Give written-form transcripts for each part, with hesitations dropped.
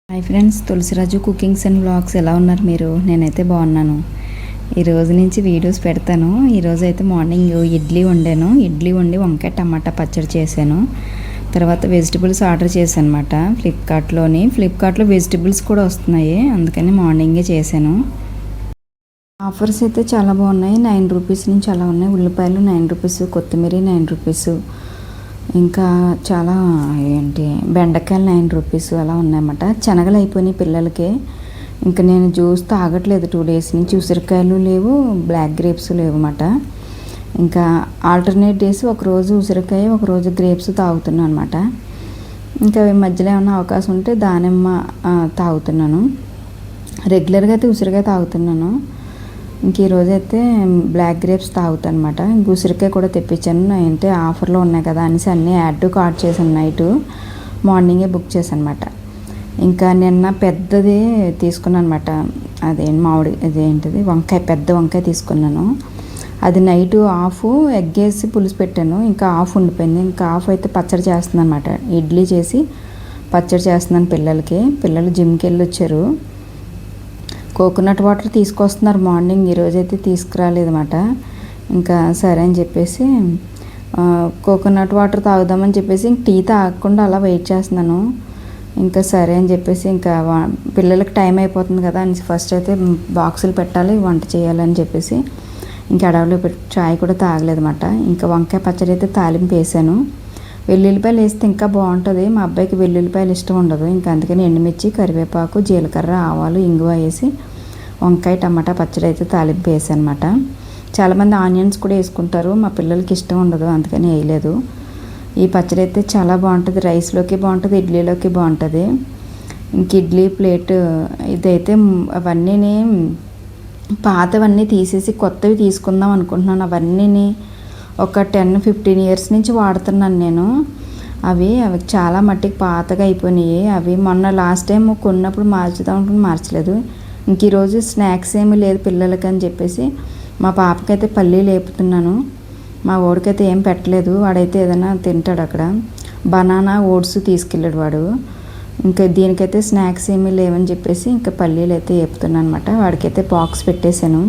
Hi friends, Tulasiraju cookings and vlogs ఎలా ఉన్నారు మీరు? నేనైతే బాగున్నాను. ఈరోజు నుంచి వీడియోస్ పెడతాను. ఈరోజు అయితే మార్నింగ్ ఇడ్లీ వండి వంకాయ టమాటా పచ్చడి చేశాను. తర్వాత వెజిటబుల్స్ ఆర్డర్ చేశాను అనమాట ఫ్లిప్కార్ట్లో వెజిటబుల్స్ కూడా వస్తున్నాయి, అందుకని మార్నింగే చేశాను. ఆఫర్స్ అయితే చాలా బాగున్నాయి. 9 రూపీస్ నుంచి అలా ఉన్నాయి. ఉల్లిపాయలు 9 రూపీస్, కొత్తిమీర 9 రూపీస్, ఇంకా చాలా బెండకాయలు 9 రూపీస్ అలా ఉన్నాయన్నమాట. శనగలు అయిపోయినాయి పిల్లలకి. ఇంకా నేను జ్యూస్ తాగట్లేదు 2 డేస్ నుంచి. ఉసిరికాయలు లేవు, బ్లాక్ గ్రేప్స్ లేవు అన్నమాట. ఇంకా ఆల్టర్నేట్ డేస్ ఒకరోజు ఉసిరికాయ, ఒకరోజు గ్రేప్స్ తాగుతున్నాను అనమాట. ఇంకా మధ్యలో ఏమన్నా అవకాశం ఉంటే దానిమ్మ తాగుతున్నాను. రెగ్యులర్గా అయితే ఉసిరికాయ తాగుతున్నాను. ఇంక ఈరోజు అయితే బ్లాక్ గ్రేప్స్ తాగుతాను అనమాట. ఇంక ఉసిరికాయ కూడా తెప్పించాను. అంటే ఆఫర్లో ఉన్నాయి కదా అనేసి అన్నీ యాడ్ టు కార్ట్ చేశాను. నైటు మార్నింగే బుక్ చేశాను అనమాట. ఇంకా నిన్న పెద్దది తీసుకున్నాను అనమాట. అదేంటిది పెద్ద వంకాయ తీసుకున్నాను. అది నైటు హాఫ్ ఎగ్ వేసి పులుసు పెట్టాను, ఇంకా హాఫ్ ఉండిపోయింది. ఇంకా హాఫ్ అయితే పచ్చడి చేస్తున్నాను అనమాట. ఇడ్లీ చేసి పచ్చడి చేస్తున్నాను పిల్లలు జిమ్కి వెళ్ళి వచ్చారు. కోకోనట్ వాటర్ తీసుకొస్తున్నారు మార్నింగ్, ఈరోజైతే తీసుకురాలేదన్నమాట. ఇంకా సరే అని చెప్పేసి కోకోనట్ వాటర్ తాగుదామని చెప్పేసి టీ తాగకుండా అలా వెయిట్ చేస్తున్నాను. ఇంకా సరే అని చెప్పేసి ఇంకా పిల్లలకి టైం అయిపోతుంది కదా అని ఫస్ట్ అయితే బాక్సులు పెట్టాలి, వంట చేయాలని చెప్పేసి ఇంకా అడవిలో చాయ్ కూడా తాగలేదన్నమాట. ఇంకా వంకాయ పచ్చడి అయితే తాలింపు వేసాను. వెల్లుల్లిపాయలు వేస్తే ఇంకా బాగుంటుంది. మా అబ్బాయికి వెల్లుల్లిపాయలు ఇష్టం ఉండదు. ఇంకా అందుకని ఎండుమిర్చి, కరివేపాకు, జీలకర్ర, ఆవాలు, ఇంగువ వేసి వంకాయ టమాటా పచ్చడి అయితే తాలింపు వేసాను అనమాట. చాలామంది ఆనియన్స్ కూడా వేసుకుంటారు, మా పిల్లలకి ఇష్టం ఉండదు, అందుకని వేయలేదు. ఈ పచ్చడి అయితే చాలా బాగుంటుంది. రైస్లోకి బాగుంటుంది, ఇడ్లీలోకి బాగుంటుంది. ఇంక ఇడ్లీ ప్లేట్ ఇదైతే అవన్నీ పాతవన్నీ తీసేసి కొత్తవి తీసుకుందాం అనుకుంటున్నాను. అవన్నీ ఒక 10-15 ఇయర్స్ నుంచి వాడుతున్నాను నేను. అవి చాలా మట్టికి పాతగా అయిపోయినాయి. అవి మొన్న లాస్ట్ టైం కొన్నప్పుడు మార్చుదాం అనుకుని మార్చలేదు. ఇంక ఈరోజు స్నాక్స్ ఏమీ లేదు పిల్లలకి అని చెప్పేసి మా పాపకైతే పల్లీలు వేపుతున్నాను. మా వాడికైతే ఏం పెట్టలేదు, వాడైతే ఏదైనా తింటాడు అక్కడ. బనానా, ఓట్స్ తీసుకెళ్ళాడు వాడు. ఇంకా దీనికైతే స్నాక్స్ ఏమీ లేవని చెప్పేసి ఇంకా పల్లీలు అయితే వేపుతున్నాను అనమాట. వాడికైతే బాక్స్ పెట్టేశాను.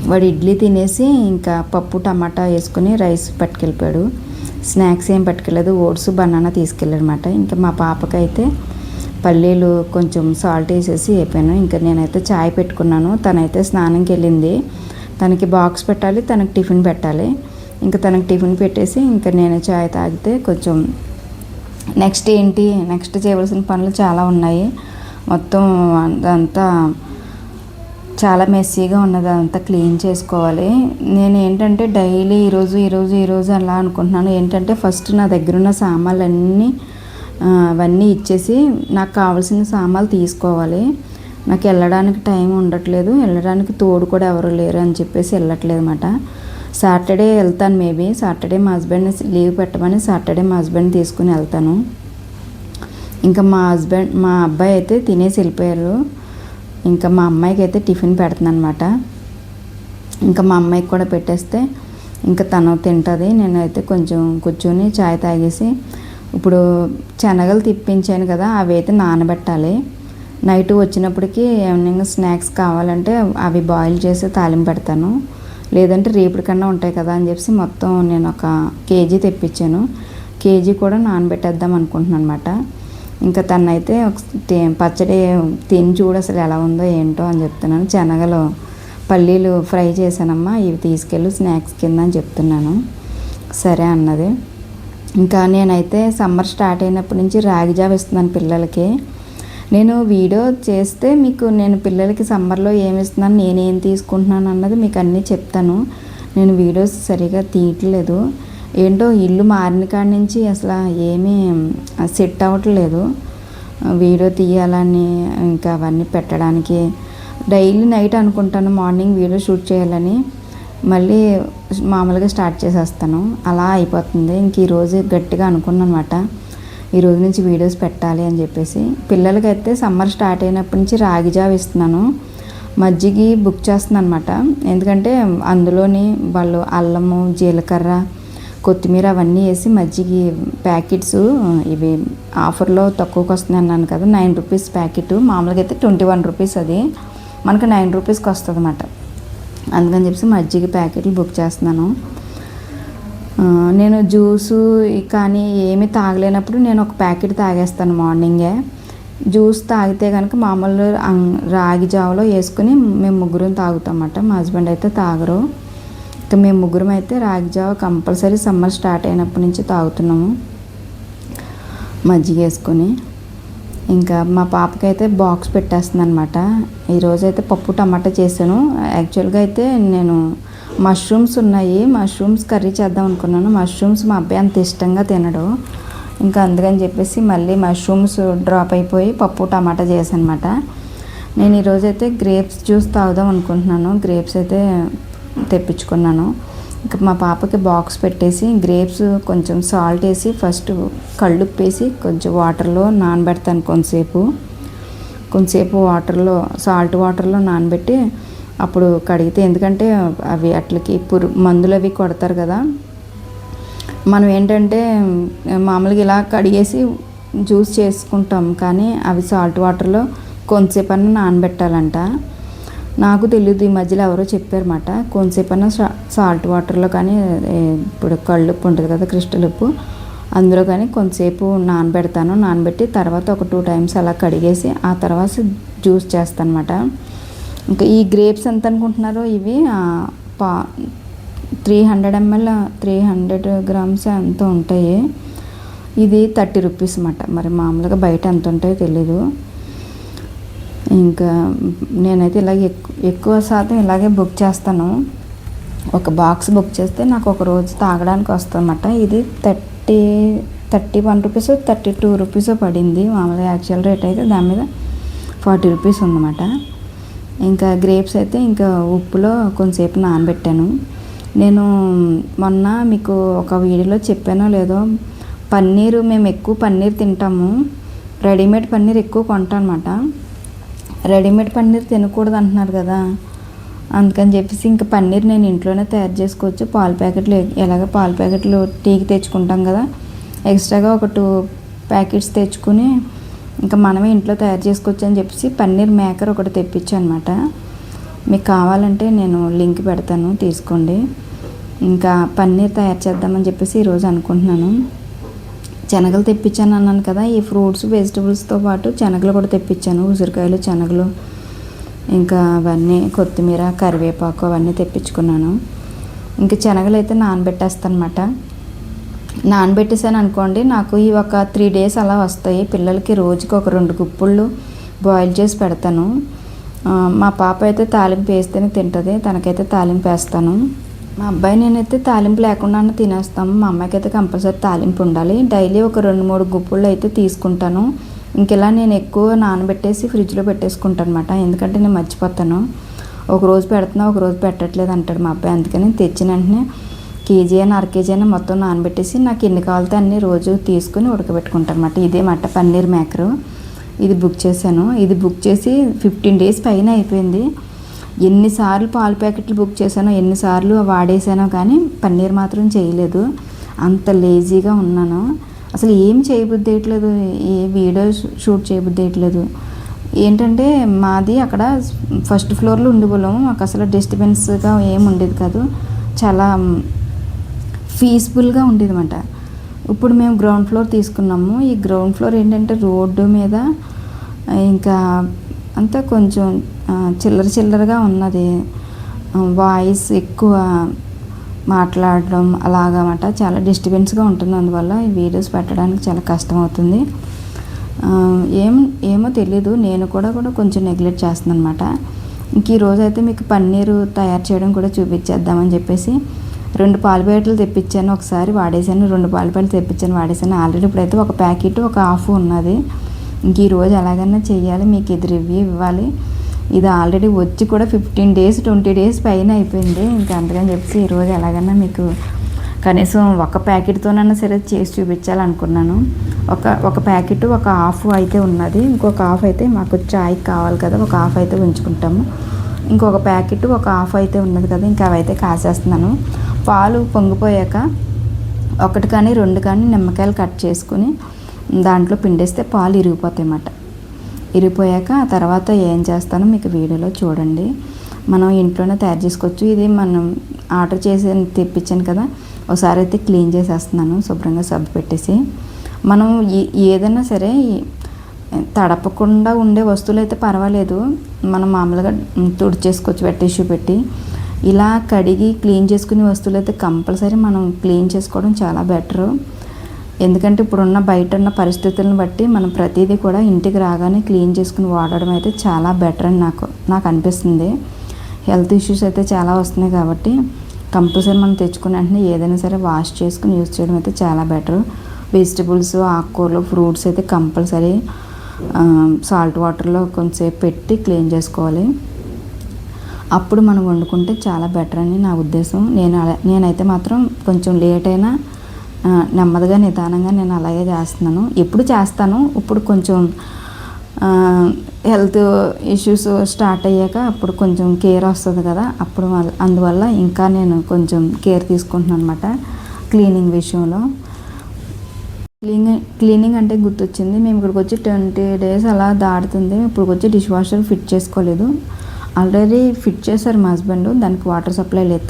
వాడు ఇడ్లీ తినేసి ఇంకా పప్పు టమాటా వేసుకుని రైస్ పట్టుకెళ్ళిపోయాడు. స్నాక్స్ ఏం పట్టుకెళ్ళలేదు, ఓట్స్ బనానా తీసుకెళ్ళాడు అనమాట. ఇంకా మా పాపకైతే పల్లీలు కొంచెం సాల్ట్ వేసేసి వేపాను. ఇంకా నేనైతే చాయ్ పెట్టుకున్నాను. తనైతే స్నానంకి వెళ్ళింది. తనకి బాక్స్ పెట్టాలి, తనకి టిఫిన్ పెట్టాలి. ఇంకా తనకి టిఫిన్ పెట్టేసి ఇంకా నేను చాయ్ తాగితే కొంచెం నెక్స్ట్ చేయవలసిన పనులు చాలా ఉన్నాయి. మొత్తం అదంతా చాలా మెస్సీగా ఉన్నది, అంతా క్లీన్ చేసుకోవాలి. నేను ఏంటంటే డైలీ ఈరోజు అలా అనుకుంటున్నాను. ఏంటంటే ఫస్ట్ నా దగ్గర ఉన్న సామాన్లు అవన్నీ ఇచ్చేసి నాకు కావాల్సిన సామాన్లు తీసుకోవాలి. నాకు వెళ్ళడానికి టైం ఉండట్లేదు, వెళ్ళడానికి తోడు కూడా ఎవరు లేరు అని చెప్పేసి వెళ్ళట్లేదు అన్నమాట. సాటర్డే వెళ్తాను, మేబీ సాటర్డే మా హస్బెండ్ని లీవ్ పెట్టమని సాటర్డే మా హస్బెండ్ తీసుకుని వెళ్తాను. ఇంకా మా అబ్బాయి అయితే తినేసి వెళ్ళిపోయారు. ఇంకా మా అమ్మాయికి అయితే టిఫిన్ పెడుతున్నాను అనమాట. ఇంకా మా అమ్మాయికి కూడా పెట్టేస్తే ఇంకా తను తింటుంది. నేనైతే కొంచెం కూర్చొని చాయ్ తాగేసి ఇప్పుడు శనగలు తిప్పించాను కదా, అవి అయితే నానబెట్టాలి. నైట్ వచ్చినప్పటికీ ఏమైనా స్నాక్స్ కావాలంటే అవి బాయిల్ చేసి తాలింపు పెడతాను, లేదంటే రేపటి కన్నా ఉంటాయి కదా అని చెప్పి మొత్తం నేను 1 కేజీ తెప్పించాను. కేజీ కూడా నానబెట్టేద్దాం అనుకుంటున్నాను అనమాట. ఇంకా తనైతే పచ్చడి తిని చూడు అసలు ఎలా ఉందో ఏంటో అని చెప్తున్నాను. శనగలు పల్లీలు ఫ్రై చేశానమ్మా, ఇవి తీసుకెళ్ళి స్నాక్స్ కింద అని చెప్తున్నాను. సరే అన్నది. ఇంకా నేనైతే సమ్మర్ స్టార్ట్ అయినప్పటి నుంచి రాగి జావ ఇస్తున్నాను పిల్లలకి. నేను వీడియో చేస్తే మీకు నేను పిల్లలకి సమ్మర్లో ఏమి ఇస్తున్నాను, నేనేం తీసుకుంటున్నాను అన్నది మీకు అన్నీ చెప్తాను. నేను వీడియోస్ సరిగా తీయట్లేదు. ఏంటో ఇల్లు మారిన కాడి నుంచి అసలు ఏమీ సెట్ అవ్వట్లేదు వీడియో తీయాలని, ఇంకా అవన్నీ పెట్టడానికి. డైలీ నైట్ అనుకుంటాను మార్నింగ్ వీడియో షూట్ చేయాలని, మళ్ళీ మామూలుగా స్టార్ట్ చేసేస్తాను, అలా అయిపోతుంది. ఇంక ఈరోజు గట్టిగా అనుకున్నాను అనమాట, ఈరోజు నుంచి వీడియోస్ పెట్టాలి అని చెప్పేసి. పిల్లలకైతే సమ్మర్ స్టార్ట్ అయినప్పటి నుంచి రాగి జావ ఇస్తున్నాను. మజ్జిగి బుక్ చేస్తున్నాను అనమాట. ఎందుకంటే అందులోని వాళ్ళు అల్లము, జీలకర్ర, కొత్తిమీర అవన్నీ వేసి మజ్జిగ ప్యాకెట్స్ ఇవి ఆఫర్లో తక్కువకి వస్తున్నాయి అన్నాను కదా, 9 రూపీస్ ప్యాకెట్. మామూలుగా అయితే 21 రూపీస్, అది మనకు 9 రూపీస్కి వస్తుంది అన్నమాట. అందుకని చెప్పేసి మజ్జిగ ప్యాకెట్లు బుక్ చేస్తున్నాను. నేను జ్యూసు కానీ ఏమీ తాగలేనప్పుడు నేను ఒక ప్యాకెట్ తాగేస్తాను మార్నింగే. జ్యూస్ తాగితే కనుక మామూలు రాగి జావలో వేసుకుని మేము ముగ్గురం తాగుతాం అన్నమాట. మా హస్బెండ్ అయితే తాగరు. ఇక మేము ముగ్గురం అయితే రాగి జావ కంపల్సరీ సమ్మర్ స్టార్ట్ అయినప్పటి నుంచి తాగుతున్నాము మజ్జిగ వేసుకొని. ఇంకా మా పాపకి అయితే బాక్స్ పెట్టేస్తుంది అనమాట. ఈరోజైతే పప్పు టమాటా చేశాను. యాక్చువల్గా అయితే నేను మష్రూమ్స్ ఉన్నాయి, మష్రూమ్స్ కర్రీ చేద్దాం అనుకున్నాను. మష్రూమ్స్ మా అబ్బాయి అంత ఇష్టంగా తినడు, ఇంకా అందుకని చెప్పేసి మళ్ళీ మష్రూమ్స్ డ్రాప్ అయిపోయి పప్పు టమాటా చేశాను అనమాట. నేను ఈరోజైతే గ్రేప్స్ జ్యూస్ తాగుదాం అనుకుంటున్నాను. గ్రేప్స్ అయితే తెప్పించుకున్నాను. ఇంకా మా పాపకి బాక్స్ పెట్టేసి గ్రేప్స్ కొంచెం సాల్ట్ వేసి ఫస్ట్ కళ్ళుప్పేసి కొంచెం వాటర్లో నానబెడతాను కొంతసేపు వాటర్లో సాల్ట్ వాటర్లో నానబెట్టి అప్పుడు కడిగితే, ఎందుకంటే అవి అట్లకి మందులు అవి కొడతారు కదా. మనం ఏంటంటే మామూలుగా ఇలా కడిగేసి జ్యూస్ చేసుకుంటాం, కానీ అవి సాల్ట్ వాటర్లో కొంతసేపు అన్న నానబెట్టాలంట. నాకు తెలియదు, ఈ మధ్యలో ఎవరో చెప్పారన్నమాట. కొంతసేపు అన్న సాల్ట్ వాటర్లో కానీ, ఇప్పుడు కళ్ళుప్పు ఉంటుంది కదా క్రిస్టల్ ఉప్పు, అందులో కానీ కొంతసేపు నానబెట్టి తర్వాత ఒక 2 టైమ్స్ అలా కడిగేసి ఆ తర్వాత జ్యూస్ చేస్తాను అన్నమాట. ఇంకా ఈ గ్రేప్స్ ఎంత అనుకుంటున్నారో, ఇవి 300 ml 300 grams ఎంత ఉంటాయి. ఇది 30 రూపీస్ అన్నమాట. మరి మామూలుగా బయట ఎంత ఉంటాయో తెలీదు. ఇంకా నేనైతే ఇలాగే ఎక్కువ శాతం ఇలాగే బుక్ చేస్తాను. ఒక బాక్స్ బుక్ చేస్తే నాకు ఒక రోజు తాగడానికి వస్తుంది అన్నమాట. ఇది 31 రూపీస్ 32 రూపీస్ పడింది. మామూలుగా యాక్చువల్ రేట్ అయితే దాని మీద 40 రూపీస్ ఉందన్నమాట. ఇంకా గ్రేప్స్ అయితే ఇంకా ఉప్పులో కొంతసేపు నానబెట్టాను. నేను మొన్న మీకు ఒక వీడియోలో చెప్పానో లేదో, పన్నీరు మేము ఎక్కువ పన్నీర్ తింటాము. రెడీమేడ్ పన్నీర్ ఎక్కువ కొంటాను అన్నమాట. రెడీమేడ్ పన్నీర్ తినకూడదు అంటున్నారు కదా, అందుకని చెప్పేసి ఇంకా పన్నీర్ నేను ఇంట్లోనే తయారు చేసుకోవచ్చు. పాల ప్యాకెట్లు ఎలాగ పాల ప్యాకెట్లు టీకి తెచ్చుకుంటాం కదా, ఎక్స్ట్రాగా ఒక 2 ప్యాకెట్స్ తెచ్చుకుని ఇంకా మనమే ఇంట్లో తయారు చేసుకోవచ్చు అని చెప్పేసి పన్నీర్ మేకర్ ఒకటి తెప్పించాను అనమాట. మీకు కావాలంటే నేను లింక్ పెడతాను, తీసుకోండి. ఇంకా పన్నీర్ తయారు చేద్దామని చెప్పేసి ఈరోజు అనుకుంటున్నాను. శనగలు తెప్పించాను అన్నాను కదా, ఈ ఫ్రూట్స్ వెజిటబుల్స్తో పాటు శనగలు కూడా తెప్పించాను. ఉసిరికాయలు, శనగలు, ఇంకా అవన్నీ కొత్తిమీర, కరివేపాకు అవన్నీ తెప్పించుకున్నాను. ఇంకా శనగలు అయితే నానబెట్టేస్తాను అనమాట. నానబెట్టేసాను అనుకోండి, నాకు ఈ ఒక 3 days అలా వస్తాయి. పిల్లలకి రోజుకి ఒక 2 గుప్పుళ్ళు బాయిల్ చేసి పెడతాను. మా పాప అయితే తాలింపు వేస్తేనే తింటుంది, తనకైతే తాలింపు వేస్తాను. మా అబ్బాయి నేనైతే తాలింపు లేకుండా తినేస్తాము. మా అమ్మాయికి అయితే కంపల్సరీ తాలింపు ఉండాలి. డైలీ ఒక 2-3 గుప్పుళ్ళు అయితే తీసుకుంటాను. ఇంకెలా నేను ఎక్కువ నానబెట్టేసి ఫ్రిడ్జ్లో పెట్టేసుకుంటాను అనమాట. ఎందుకంటే నేను మర్చిపోతాను, ఒక రోజు పెడుతున్నా ఒక రోజు పెట్టట్లేదు అంటాడు మా అబ్బాయి. అందుకని తెచ్చిన వెంటనే కేజీ అయినా 1/2 kg అయినా మొత్తం నానబెట్టేసి నాకు ఎన్ని కావాలితే అన్ని రోజు తీసుకుని ఉడకబెట్టుకుంటాను అనమాట. ఇదే మాట పన్నీర్ మేకరు. ఇది బుక్ చేశాను. ఇది బుక్ చేసి 15 days పైన అయిపోయింది. ఎన్నిసార్లు పాల ప్యాకెట్లు బుక్ చేశానో, ఎన్నిసార్లు వాడేసానో, కానీ పన్నీర్ మాత్రం చేయలేదు. అంత లేజీగా ఉన్నాను. అసలు ఏం చేయబుద్ధి వేయట్లేదు, ఏ వీడియో షూట్ చేయబుద్ధి వేయట్లేదు. ఏంటంటే మాది అక్కడ ఫస్ట్ ఫ్లోర్లో ఉండిపోలేము, మాకు అసలు డిస్టర్బెన్స్గా ఏమి ఉండేది కాదు, చాలా పీస్ఫుల్గా ఉండేది అన్నమాట. ఇప్పుడు మేము గ్రౌండ్ ఫ్లోర్ తీసుకున్నాము. ఈ గ్రౌండ్ ఫ్లోర్ ఏంటంటే రోడ్డు మీద ఇంకా అంతా కొంచెం చిల్లరగా ఉన్నది. వాయిస్ ఎక్కువ మాట్లాడడం అలాగమాట చాలా డిస్టర్బెన్స్గా ఉంటుంది. అందువల్ల ఈ వీడియోస్ పెట్టడానికి చాలా కష్టం అవుతుంది. ఏమో తెలీదు, నేను కూడా కొంచెం నెగ్లెక్ట్ చేస్తున్నాను అనమాట. ఇంక ఈరోజు అయితే మీకు పన్నీరు తయారు చేయడం కూడా చూపించేద్దామని చెప్పేసి 2 పాల ప్యాకెట్లు తెప్పించాను. ఒకసారి వాడేసాను, 2 పాల ప్యాకెట్లు తెప్పించాను, వాడేసాను. ఆల్రెడీ ఇప్పుడైతే ఒక ప్యాకెట్ ఒక హాఫ్ ఉన్నది. ఇంక ఈరోజు ఎలాగైనా చెయ్యాలి, మీకు ఇది రివ్యూ ఇవ్వాలి. ఇది ఆల్రెడీ వచ్చి కూడా 15 days 20 days పైన అయిపోయింది. ఇంకా అందుకని చెప్పేసి ఈరోజు ఎలాగైనా మీకు కనీసం ఒక ప్యాకెట్తోనైనా సరే చేసి చూపించాలనుకున్నాను. ఒక ప్యాకెట్ ఒక హాఫ్ అయితే ఉన్నది, ఇంకొక హాఫ్ అయితే మాకు చాయ్కి కావాలి కదా, ఒక హాఫ్ అయితే ఉంచుకుంటాము. ఇంకొక ప్యాకెట్ ఒక హాఫ్ అయితే ఉన్నది కదా, ఇంకా అవైతే కాసేస్తున్నాను. పాలు పొంగిపోయాక ఒకటి కానీ 2 కానీ నిమ్మకాయలు కట్ చేసుకుని దాంట్లో పిండేస్తే పాలు ఇరిగిపోతాయి అన్నమాట. ఇరిగిపోయాక ఆ తర్వాత ఏం చేస్తానో మీకు వీడియోలో చూడండి. మనం ఇంట్లోనే తయారు చేసుకోవచ్చు. ఇది మనం ఆర్డర్ చేసి తెప్పించాను కదా, ఒకసారి అయితే క్లీన్ చేసేస్తున్నాను శుభ్రంగా సబ్బు పెట్టేసి. మనం ఏదైనా సరే తడపకుండా ఉండే వస్తువులు అయితే పర్వాలేదు, మనం మామూలుగా తుడిచేసుకోవచ్చు వెట్ టిష్యూ పెట్టి. ఇలా కడిగి క్లీన్ చేసుకునే వస్తువులు అయితే కంపల్సరీ మనం క్లీన్ చేసుకోవడం చాలా బెటరు. ఎందుకంటే ఇప్పుడున్న బయట ఉన్న పరిస్థితులను బట్టి మనం ప్రతిదీ కూడా ఇంటికి రాగానే క్లీన్ చేసుకుని వాడడం అయితే చాలా బెటర్ అని నాకు అనిపిస్తుంది. హెల్త్ ఇష్యూస్ అయితే చాలా వస్తున్నాయి కాబట్టి కంపల్సరీ మనం తెచ్చుకున్న వెంటనే ఏదైనా సరే వాష్ చేసుకుని యూజ్ చేయడం అయితే చాలా బెటర్. వెజిటబుల్స్, ఆకుకూరలు, ఫ్రూట్స్ అయితే కంపల్సరీ సాల్ట్ వాటర్లో కొంచెంసేపు పెట్టి క్లీన్ చేసుకోవాలి. అప్పుడు మనం వండుకుంటే చాలా బెటర్ అని నా ఉద్దేశం. నేనైతే మాత్రం కొంచెం లేట్ అయినా నెమ్మదిగా నిదానంగా నేను అలాగే చేస్తున్నాను. ఎప్పుడు చేస్తాను, ఇప్పుడు కొంచెం హెల్త్ ఇష్యూస్ స్టార్ట్ అయ్యాక అప్పుడు కొంచెం కేర్ వస్తుంది కదా, అప్పుడు అందువల్ల ఇంకా నేను కొంచెం కేర్ తీసుకుంటున్నాను అనమాట క్లీనింగ్ విషయంలో. క్లీనింగ్ అంటే గుర్తొచ్చింది, మేము ఇక్కడికి వచ్చి 20 days అలా దాడుతుంది. ఇప్పుడు వచ్చి డిష్ వాషర్ ఫిట్ చేసుకోలేదు. ఆల్రెడీ ఫిట్ చేశారు మా హస్బెండ్, దానికి వాటర్ సప్లై లేదు.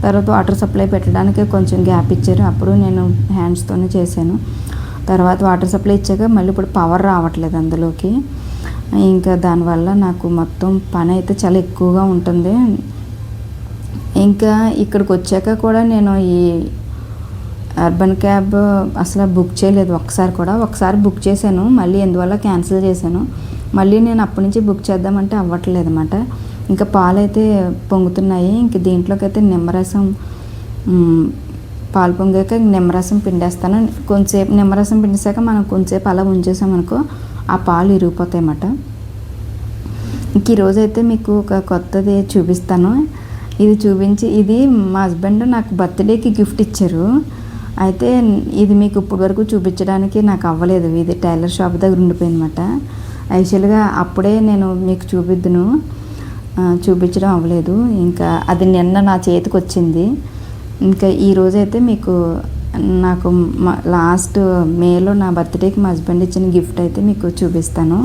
తర్వాత వాటర్ సప్లై పెట్టడానికి కొంచెం గ్యాప్ ఇచ్చారు, అప్పుడు నేను హ్యాండ్స్తోనే చేశాను. తర్వాత వాటర్ సప్లై ఇచ్చాక మళ్ళీ ఇప్పుడు పవర్ రావట్లేదు అందులోకి. ఇంకా దానివల్ల నాకు మొత్తం పని అయితే చాలా ఎక్కువగా ఉంటుంది. ఇంకా ఇక్కడికి వచ్చాక కూడా నేను ఈ అర్బన్ క్యాబ్ అసలు బుక్ చేయలేదు ఒకసారి బుక్ చేశాను, మళ్ళీ ఎందువల్ల క్యాన్సిల్ చేశాను. మళ్ళీ నేను అప్పటి నుంచి బుక్ చేద్దామంటే అవ్వట్లేదు అన్నమాట. ఇంకా పాలు అయితే పొంగుతున్నాయి. ఇంక దీంట్లోకి అయితే నిమ్మరసం, పాలు పొంగాక నిమ్మరసం పిండేస్తాను. కొంచెంసేపు నిమ్మరసం పిండేసాక మనం కొంచెంసేపు అలా ఉంచేసామనుకో ఆ పాలు ఇరిగిపోతాయి అన్నమాట. ఇంక ఈరోజు అయితే మీకు ఒక కొత్తది చూపిస్తాను. ఇది మా హస్బెండ్ నాకు బర్త్డేకి గిఫ్ట్ ఇచ్చారు. అయితే ఇది మీకు ఇప్పటి వరకు చూపించడానికి నాకు అవ్వలేదు, ఇది టైలర్ షాప్ దగ్గర ఉండిపోయింది అన్నమాట. యాక్చువల్గా అప్పుడే నేను మీకు చూపించడం అవ్వలేదు. ఇంకా అది నిన్న నా చేతికి వచ్చింది. ఇంకా ఈరోజైతే మీకు నాకు లాస్ట్ మేలో నా బర్త్డేకి మా హస్బెండ్ ఇచ్చిన గిఫ్ట్ అయితే మీకు చూపిస్తాను.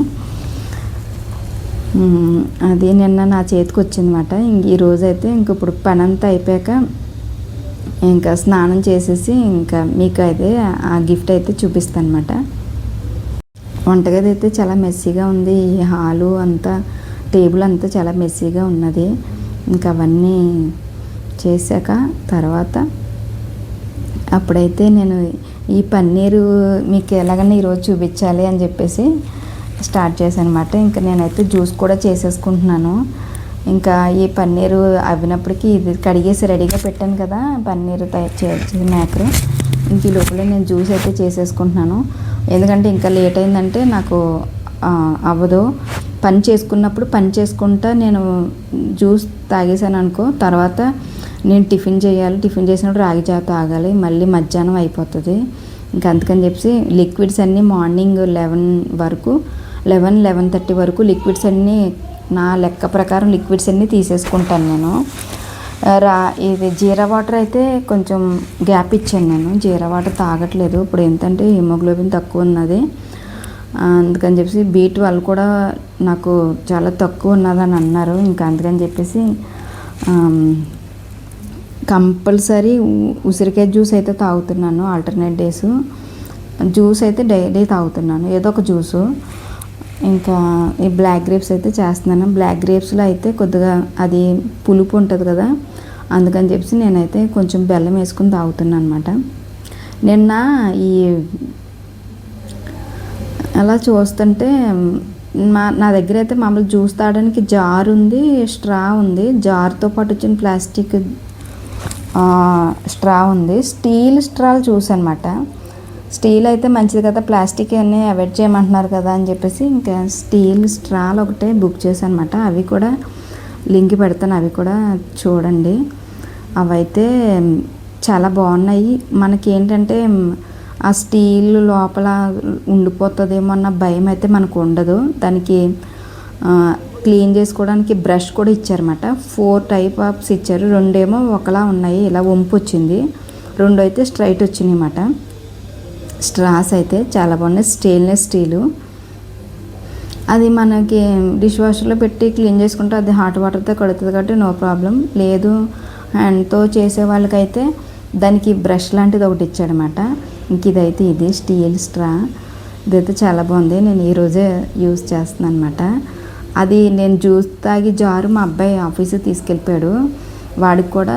అది నిన్న నా చేతికి వచ్చిందన్నమాట. ఈరోజు అయితే ఇంక ఇప్పుడు పని అంతా అయిపోయాక ఇంకా స్నానం చేసేసి ఇంకా మీకు అయితే ఆ గిఫ్ట్ అయితే చూపిస్తాను అన్నమాట. వంటగది అయితే చాలా మెస్సీగా ఉంది. ఈ హాలు అంతా, టేబుల్ అంతా చాలా మెస్సీగా ఉన్నది. ఇంకా అవన్నీ చేశాక తర్వాత అప్పుడైతే నేను ఈ పన్నీరు మీకు ఎలాగన్నా ఈరోజు చూపించాలి అని చెప్పేసి స్టార్ట్ చేశాను అనమాట. ఇంకా నేనైతే జ్యూస్ కూడా చేసేసుకుంటున్నాను. ఇంకా ఈ పన్నీరు అవినప్పటికీ ఇది కడిగేసి రెడీగా పెట్టాను కదా పన్నీరు తయారు చేసి మేకరు. ఇంక ఈ లోపల నేను జ్యూస్ అయితే చేసేసుకుంటున్నాను. ఎందుకంటే ఇంకా లేట్ అయిందంటే నాకు అవ్వదు. పని చేసుకుంటా నేను జ్యూస్ తాగేసాను అనుకో, తర్వాత నేను టిఫిన్ చేసినప్పుడు రాగి జావ తాగాలి, మళ్ళీ మధ్యాహ్నం అయిపోతుంది. ఇంకా అందుకని చెప్పి లిక్విడ్స్ అన్నీ మార్నింగ్ 11-11:30 వరకు లిక్విడ్స్ అన్నీ నా లెక్క ప్రకారం లిక్విడ్స్ అన్నీ తీసేసుకుంటాను నేను. ఇది జీరా వాటర్ అయితే కొంచెం గ్యాప్ ఇచ్చాను నేను, జీరా వాటర్ తాగట్లేదు ఇప్పుడు. ఏంటంటే హిమోగ్లోబిన్ తక్కువ ఉన్నది, అందుకని చెప్పేసి B12 కూడా నాకు చాలా తక్కువ ఉన్నదని అన్నారు. ఇంకా అందుకని చెప్పేసి కంపల్సరీ ఉసిరికాయ జ్యూస్ అయితే తాగుతున్నాను. ఆల్టర్నేట్ డేస్ జ్యూస్ అయితే డైలీ తాగుతున్నాను, ఏదో ఒక జ్యూసు. ఇంకా ఈ బ్లాక్ గ్రేప్స్ అయితే చేస్తున్నాను. బ్లాక్ గ్రేప్స్లో అయితే కొద్దిగా అది పులుపు ఉంటుంది కదా, అందుకని చెప్పేసి నేనైతే కొంచెం బెల్లం వేసుకుని తాగుతున్నాను అనమాట. నిన్న అలా చూస్తుంటే నా దగ్గర అయితే మామూలు జ్యూస్ తాగడానికి జార్ ఉంది, స్ట్రా ఉంది. జార్తో పాటు వచ్చిన ప్లాస్టిక్ స్ట్రా ఉంది. స్టీల్ స్ట్రాలు చూసానమాట. స్టీల్ అయితే మంచిది కదా, ప్లాస్టిక్ అన్నీ అవాయిడ్ చేయమంటున్నారు కదా అని చెప్పేసి ఇంకా స్టీల్ స్ట్రాలు ఒకటే బుక్ చేశాను అనమాట. అవి కూడా లింక్ పెడతాను, అవి కూడా చూడండి. అవైతే చాలా బాగున్నాయి. మనకి ఏంటంటే ఆ స్టీల్ లోపల ఉండిపోతుందేమో అన్న భయం అయితే మనకు ఉండదు. దానికి క్లీన్ చేసుకోవడానికి బ్రష్ కూడా ఇచ్చారన్నమాట. 4 టైప్స్ ఇచ్చారు. 2 ఒకలా ఉన్నాయి, ఇలా వంపు వచ్చింది. 2 అయితే స్ట్రైట్ వచ్చినాయి అన్నమాట. స్ట్రాస్ అయితే చాలా బాగున్నాయి, స్టెయిన్లెస్ స్టీలు. అది మనకి డిష్ వాషర్లో పెట్టి క్లీన్ చేసుకుంటే అది హాట్ వాటర్తో కడుతుంది కాబట్టి నో ప్రాబ్లం. లేదు హ్యాండ్తో చేసే వాళ్ళకైతే దానికి బ్రష్ లాంటిది ఒకటి ఇచ్చాడనమాట. ఇంక ఇదైతే ఇది స్టీల్ స్ట్రా. ఇదైతే చాలా బాగుంది, నేను ఈరోజే యూజ్ చేస్తున్నాను అనమాట. అది నేను జ్యూస్ తాగి జారు మా అబ్బాయి ఆఫీస్కి తీసుకెళ్ళిపోయాడు. వాడికి కూడా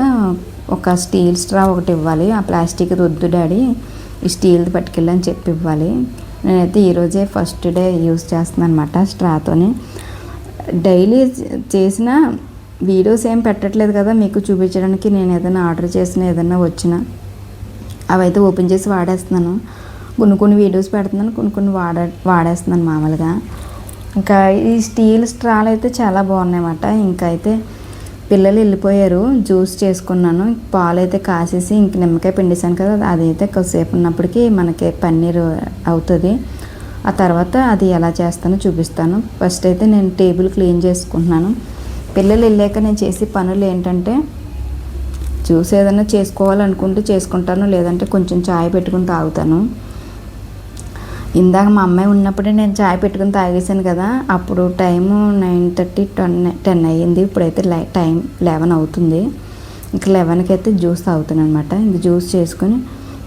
ఒక స్టీల్ స్ట్రా ఒకటి ఇవ్వాలి, ఆ ప్లాస్టిక్ వద్దు డాడీ ఈ స్టీల్ది పట్టుకెళ్ళని చెప్పి ఇవ్వాలి. నేనైతే ఈరోజే ఫస్ట్ డే యూజ్ చేస్తున్నాను అనమాట స్ట్రాతోని. డైలీ చేసిన వీడియోస్ ఏం పెట్టట్లేదు కదా మీకు చూపించడానికి. నేను ఏదైనా ఆర్డర్ చేసిన ఏదైనా వచ్చినా అవైతే ఓపెన్ చేసి వాడేస్తున్నాను. కొన్ని వీడియోస్ పెడుతున్నాను, కొన్ని వాడేస్తున్నాను మామూలుగా. ఇంకా ఈ స్టీల్ స్ట్రాలు అయితే చాలా బాగున్నాయి అన్నమాట. ఇంకా అయితే పిల్లలు వెళ్ళిపోయారు, జ్యూస్ చేసుకున్నాను. పాలు అయితే కాసేసి ఇంక నిమ్మకాయ పిండేసాను కదా, అదైతే కొద్దిసేపు ఉన్నప్పటికీ మనకి పన్నీర్ అవుతుంది. ఆ తర్వాత అది ఎలా చేస్తానో చూపిస్తాను. ఫస్ట్ అయితే నేను టేబుల్ క్లీన్ చేసుకుంటున్నాను. పిల్లలు వెళ్ళాక నేను చేసే పనులు ఏంటంటే, జ్యూస్ ఏదైనా చేసుకోవాలనుకుంటే చేసుకుంటాను, లేదంటే కొంచెం చాయ్ పెట్టుకుని తాగుతాను. ఇందాక మా అమ్మాయి ఉన్నప్పుడే నేను చాయ్ పెట్టుకుని తాగేసాను కదా, అప్పుడు టైము 9:30 10 అయ్యింది. ఇప్పుడైతే టైం 11 అవుతుంది. ఇంకా 11కి అయితే జ్యూస్ తాగుతాను అనమాట. ఇంక జ్యూస్ చేసుకొని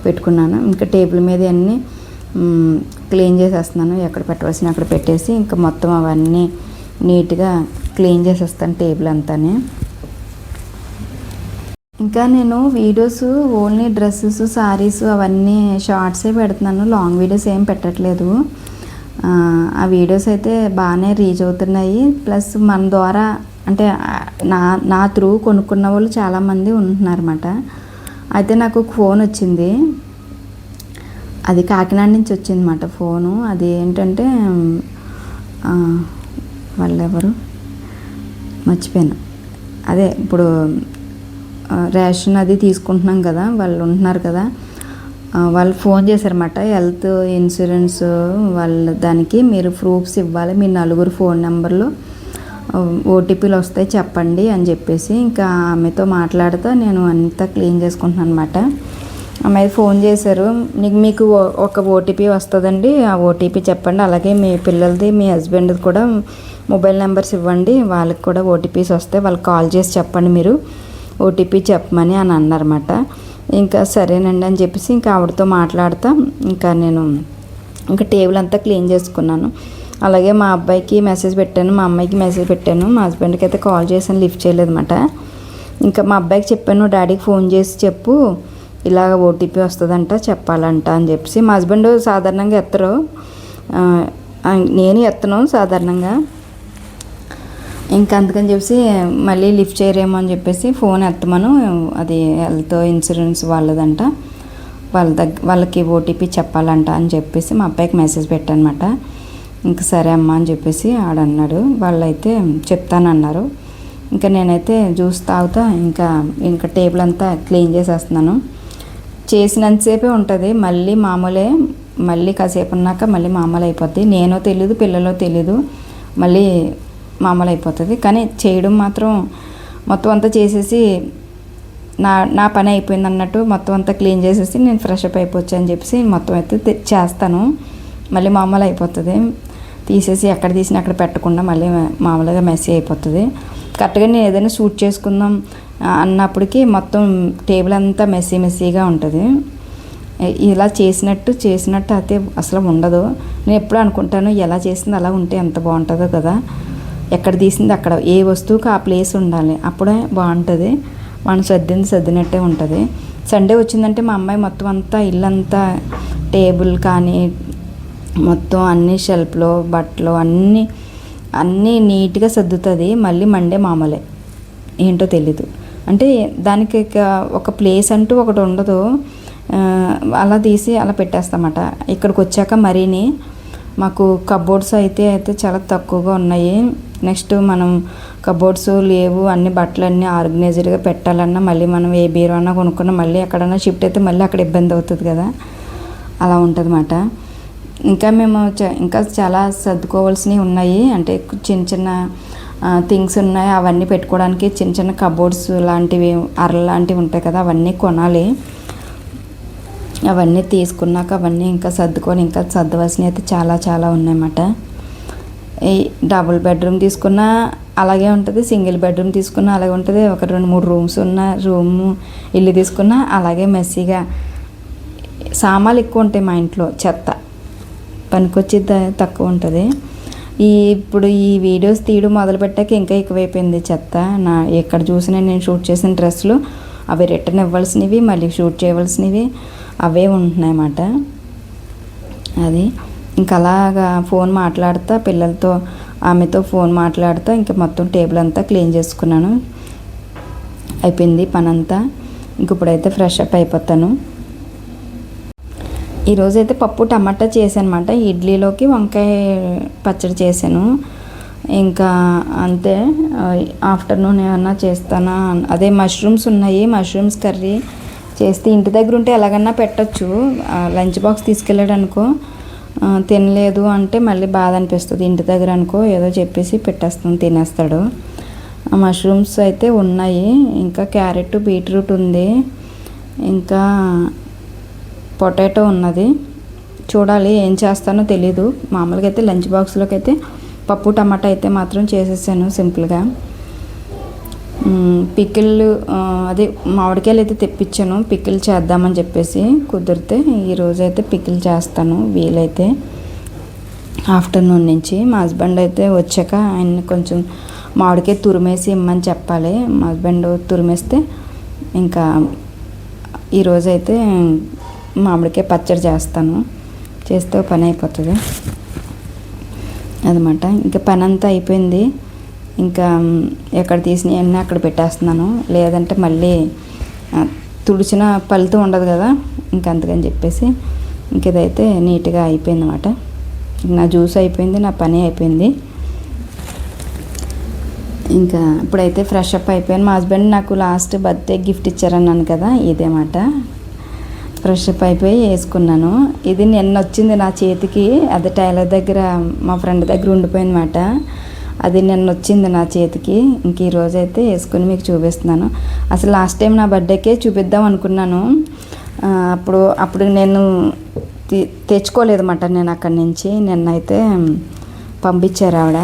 పెట్టుకున్నాను. ఇంకా టేబుల్ మీద అన్నీ క్లీన్ చేసేస్తున్నాను. ఎక్కడ పెట్టవలసిన అక్కడ పెట్టేసి ఇంకా మొత్తం అవన్నీ నీట్గా క్లీన్ చేసేస్తాను టేబుల్ అంతానే. ఇంకా నేను వీడియోస్ ఓన్లీ డ్రెస్సెస్, శారీస్ అవన్నీ షార్ట్సే పెడుతున్నాను, లాంగ్ వీడియోస్ ఏం పెట్టట్లేదు. ఆ వీడియోస్ అయితే బాగానే రీచ్ అవుతున్నాయి. ప్లస్ మన ద్వారా అంటే నా త్రూ కొనుక్కున్న వాళ్ళు చాలామంది ఉంటున్నారన్నమాట. అయితే నాకు ఒక ఫోన్ వచ్చింది, అది కాకినాడ నుంచి వచ్చిందన్నమాట ఫోను. అది ఏంటంటే వాళ్ళెవరు మర్చిపోయాను. అదే ఇప్పుడు రేషన్ అది తీసుకుంటున్నాం కదా, వాళ్ళు ఉంటున్నారు కదా, వాళ్ళు ఫోన్ చేశారన్నమాట. హెల్త్ ఇన్సూరెన్స్ వాళ్ళ దానికి మీరు ప్రూఫ్స్ ఇవ్వాలి, మీ 4 ఫోన్ నెంబర్లు ఓటీపీలు వస్తాయి చెప్పండి అని చెప్పేసి ఇంకా ఆమెతో మాట్లాడుతూ నేను అంతా క్లీన్ చేసుకుంటున్నాను అనమాట. ఆమె ఫోన్ చేశారు, మీకు ఒక ఓటీపీ వస్తుందండి, ఆ ఓటీపీ చెప్పండి, అలాగే మీ పిల్లలది మీ హస్బెండ్ది కూడా మొబైల్ నెంబర్స్ ఇవ్వండి, వాళ్ళకి కూడా ఓటీపీస్ వస్తాయి, వాళ్ళకి కాల్ చేసి చెప్పండి మీరు ఓటీపీ చెప్పమని అని అన్నారన్నమాట. ఇంకా సరేనండి అని చెప్పేసి ఇంకా ఆవిడతో మాట్లాడుతా ఇంకా నేను ఇంకా టేబుల్ అంతా క్లీన్ చేసుకున్నాను. అలాగే మా అబ్బాయికి మెసేజ్ పెట్టాను, మా అమ్మాయికి మెసేజ్ పెట్టాను, మా హస్బెండ్కి అయితే కాల్ చేసాను, లిఫ్ట్ చేయలేదన్నమాట. ఇంకా మా అబ్బాయికి చెప్పాను, డాడీకి ఫోన్ చేసి చెప్పు ఇలాగ ఓటీపీ వస్తుందంట చెప్పాలంట అని చెప్పేసి. మా హస్బెండ్ సాధారణంగా ఎత్తరు, నేను ఎత్తను సాధారణంగా. ఇంకా అందుకని చెప్పేసి మళ్ళీ లిఫ్ట్ చేయరేమో అని చెప్పేసి ఫోన్ ఎత్తమను, అది హెల్త్ ఇన్సూరెన్స్ వాళ్ళదంట, వాళ్ళకి ఓటీపీ చెప్పాలంట అని చెప్పేసి మా అబ్బాయికి మెసేజ్ పెట్టానమాట. ఇంకా సరే అమ్మా అని చెప్పేసి ఆడన్నాడు. వాళ్ళైతే చెప్తానన్నారు. ఇంకా నేనైతే జ్యూస్ తాగుతా ఇంకా టేబుల్ అంతా క్లీన్ చేసేస్తున్నాను. చేసినంతసేపే ఉంటుంది, మళ్ళీ మామూలే, మళ్ళీ కాసేపు ఉన్నాక మళ్ళీ మామూలు అయిపోద్ది. నేనో తెలీదు, పిల్లలో తెలీదు, మళ్ళీ మామూలు అయిపోతుంది. కానీ చేయడం మాత్రం మొత్తం అంతా చేసేసి నా పని అయిపోయింది అన్నట్టు మొత్తం అంతా క్లీన్ చేసేసి నేను ఫ్రెష్ అప్ అయిపోవచ్చు అని చెప్పేసి మొత్తం అయితే చేస్తాను. మళ్ళీ మామూలు అయిపోతుంది, తీసేసి ఎక్కడ తీసినా అక్కడ పెట్టకుండా మళ్ళీ మామూలుగా మెస్సీ అయిపోతుంది. కరెక్ట్గా నేను ఏదైనా షూట్ చేసుకుందాం అన్నప్పటికీ మొత్తం టేబుల్ అంతా మెస్సీగా ఉంటుంది. ఇలా చేసినట్టు అయితే అసలు ఉండదు. నేను ఎప్పుడు అనుకుంటాను ఎలా చేసింది అలా ఉంటే ఎంత బాగుంటుందో కదా, ఎక్కడ తీసింది అక్కడ ఏ వస్తువుకి ఆ ప్లేస్ ఉండాలి, అప్పుడే బాగుంటుంది, మనం సర్దినట్టే ఉంటుంది. సండే వచ్చిందంటే మా అమ్మాయి మొత్తం అంతా ఇల్లంతా టేబుల్ కానీ మొత్తం అన్ని షెల్ఫ్లో బట్టలు అన్నీ నీట్గా సర్దుతుంది. మళ్ళీ మండే మామూలే, ఏంటో తెలీదు. అంటే దానికి ఒక ప్లేస్ అంటూ ఒకటి ఉండదు, అలా తీసి అలా పెట్టేస్తామట. ఇక్కడికి వచ్చాక మరీని మాకు కబోర్డ్స్ అయితే చాలా తక్కువగా ఉన్నాయి. నెక్స్ట్ మనం కబోర్డ్స్ లేవు, అన్ని బట్టలు అన్నీ ఆర్గనైజ్డ్గా పెట్టాలన్నా మళ్ళీ మనం ఏ బీరువా కొనుక్కున్నా మళ్ళీ ఎక్కడన్నా షిఫ్ట్ అయితే మళ్ళీ అక్కడ ఇబ్బంది అవుతుంది కదా, అలా ఉంటుందన్నమాట. ఇంకా మేము ఇంకా చాలా సర్దుకోవాల్సినవి ఉన్నాయి. అంటే చిన్న థింగ్స్ ఉన్నాయి, అవన్నీ పెట్టుకోవడానికి చిన్న కబోర్డ్స్ లాంటివి అరలు లాంటివి ఉంటాయి కదా, అవన్నీ కొనాలి. అవన్నీ తీసుకున్నాక అవన్నీ ఇంకా సర్దుకొని ఇంకా సర్దవలసినవి అయితే చాలా చాలా ఉన్నాయన్నమాట. ఈ డబుల్ బెడ్రూమ్ తీసుకున్నా అలాగే ఉంటుంది, సింగిల్ బెడ్రూమ్ తీసుకున్నా అలాగే ఉంటుంది, ఒక 2-3 రూమ్స్ ఉన్న ఇల్లు తీసుకున్నా అలాగే మెస్సీగా సామాన్లు ఎక్కువ ఉంటాయి మా ఇంట్లో. చెత్త పనికొచ్చేది తక్కువ ఉంటుంది. ఇప్పుడు ఈ వీడియోస్ తీయడం మొదలుపెట్టాక ఇంకా ఎక్కువైపోయింది చెత్త. ఎక్కడ చూసినా నేను షూట్ చేసిన డ్రెస్సులు అవి రిటర్న్ ఇవ్వాల్సినవి, మళ్ళీ షూట్ చేయవలసినవి అవే ఉంటున్నాయి అన్నమాట. అది ఇంకా అలాగా ఫోన్ మాట్లాడుతా పిల్లలతో ఆమెతో ఫోన్ మాట్లాడుతా ఇంకా మొత్తం టేబుల్ అంతా క్లీన్ చేసుకున్నాను. అయిపోయింది పని అంతా. ఇంక ఇప్పుడైతే ఫ్రెష్ అప్ అయిపోతాను. ఈరోజైతే పప్పు టమాటా చేశాను అనమాట. ఇడ్లీలోకి వంకాయ పచ్చడి చేశాను. ఇంకా అంతే. ఆఫ్టర్నూన్ ఏమన్నా చేస్తానా, అదే మష్రూమ్స్ ఉన్నాయి, మష్రూమ్స్ కర్రీ చేస్తే ఇంటి దగ్గర ఉంటే ఎలాగన్నా పెట్టచ్చు. లంచ్ బాక్స్ తీసుకెళ్ళాడు అనుకో, తినలేదు అంటే మళ్ళీ బాధ అనిపిస్తుంది. ఇంటి దగ్గర అనుకో ఏదో చెప్పేసి పెట్టేస్తాను, తినేస్తాడు. మష్రూమ్స్ అయితే ఉన్నాయి, ఇంకా క్యారెట్ బీట్రూట్ ఉంది, ఇంకా పొటాటో ఉన్నది. చూడాలి ఏం చేస్తానో తెలీదు. మామూలుగా అయితే లంచ్ బాక్స్లోకి అయితే పప్పు టమాటా అయితే మాత్రం చేసేసాను సింపుల్గా. పికిల్ అదే మామిడికాయలు అయితే తెప్పించాను, పికిల్ చేద్దామని చెప్పేసి. కుదిరితే ఈరోజు అయితే పికిల్ చేస్తాను వీలైతే ఆఫ్టర్నూన్ నుంచి. మా హస్బెండ్ అయితే వచ్చాక ఆయన కొంచెం మామిడికాయ తురిమేసి ఇమ్మని చెప్పాలి. మా హస్బెండ్ తురిమేస్తే ఇంకా ఈరోజైతే మామిడికాయ పచ్చడి చేస్తాను, చేస్తే పని అయిపోతుంది అన్నమాట. ఇంకా పని అంతా అయిపోయింది. ఇంకా ఎక్కడ తీసినవన్నీ అక్కడ పెట్టేస్తున్నాను, లేదంటే మళ్ళీ తుడిచిన ఫలితం ఉండదు కదా, ఇంకా అందుకని చెప్పేసి ఇంక ఇదైతే నీట్గా అయిపోయింది అన్నమాట. నా జ్యూస్ అయిపోయింది, నా పని అయిపోయింది. ఇంకా ఇప్పుడైతే ఫ్రెష్ అప్ అయిపోయాను. మా హస్బెండ్ నాకు లాస్ట్ బర్త్డే గిఫ్ట్ ఇచ్చారన్నాను కదా, ఇదేమాట. ఫ్రెష్ అప్ అయిపోయి వేసుకున్నాను. ఇది నిన్న వచ్చింది నా చేతికి, అది టైలర్ దగ్గర మా ఫ్రెండ్ దగ్గర ఉండిపోయింది అన్నమాట. అది నిన్న వచ్చింది నా చేతికి. ఇంక ఈరోజు అయితే వేసుకుని మీకు చూపిస్తున్నాను. అసలు లాస్ట్ టైం నా బర్త్డేకే చూపిద్దాం అనుకున్నాను. అప్పుడు నేను తెచ్చుకోలేదు అన్నమాట. నేను అక్కడి నుంచి నిన్నైతే పంపించారు ఆవిడ.